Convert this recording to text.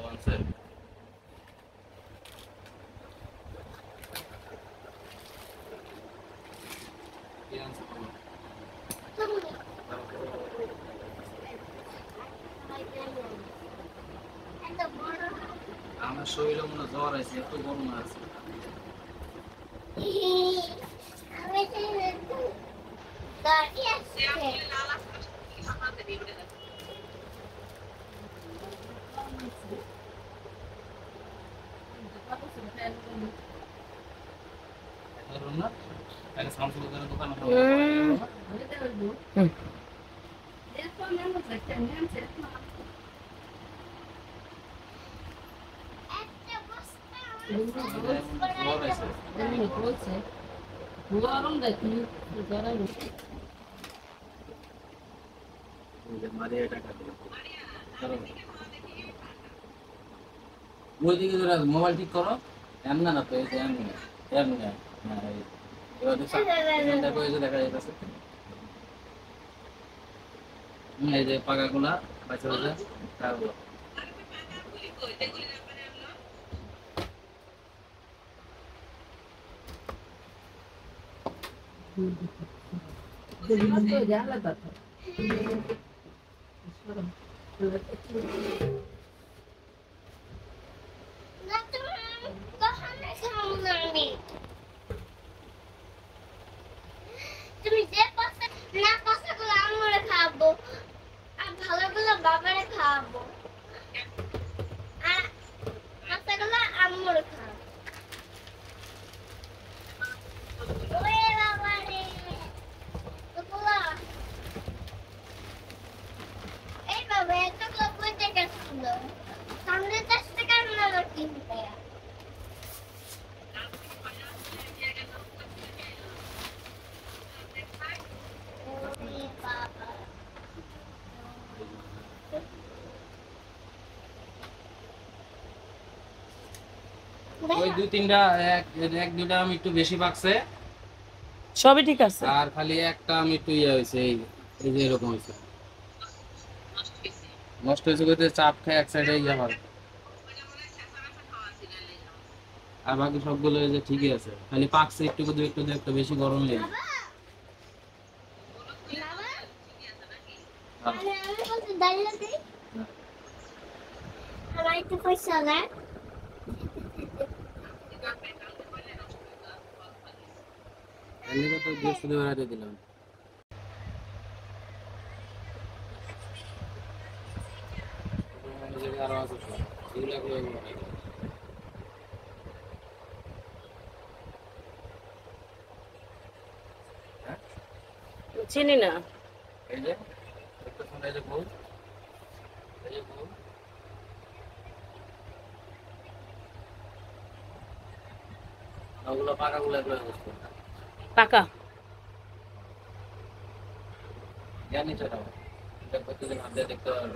আনছে কি আনছে বলো আমার শরীরে মনে জ্বর আছে এত গরম আছে না আগে সামসুং এর দোকানে গরম দেখি গরম মারিয়া টাকা ওই দিকে মোবাইল ঠিক করো এমন না তো এই যে এমন এমন না এবার দেখো এই যে দেখা যাচ্ছে এই যে পাকাগুলা বাচ্চা বাচ্চা টাকাগুলো তুমি যে পছন্দ না পছন্দ আম্মুরে খাবো আর ভালোগুলো বাবারে খাবো আর পছন্দগুলো আম্মুরে খাবো ওরে বাবারে ওগুলো এই বাবা এতগুলো কই থেকে ছিল সামনে 10 টাকা না কিনতে ওই দুই তিনটা এক দুইটা আমি একটু বেশি পাকছে সবই ঠিক আছে আর খালি একটা আমি একটু ইয়ে হয়েছে এই যে এরকম হয়েছে নষ্ট হয়েছে বলতে চাপ খায় এক সাইডে ইয়ে হয় আর বাকি সবগুলো এই যে ঠিকই আছে খালি পাকছে একটু বেশি গরম লেগে আমি বলতে দাঁড়িয়ে দিই আমার একটু পয়সা দেয় এমনি তো বৃহস্পতিবার রাতে দিলাম আরো আছে এগুলো চিনি না এই যে একটা ফোন এই যে বল এই যে বল ওগুলো পাকাগুলো একবার বসতো পাকা জানি সেটা এটা প্রতিদিন হাতে দেখতে হবে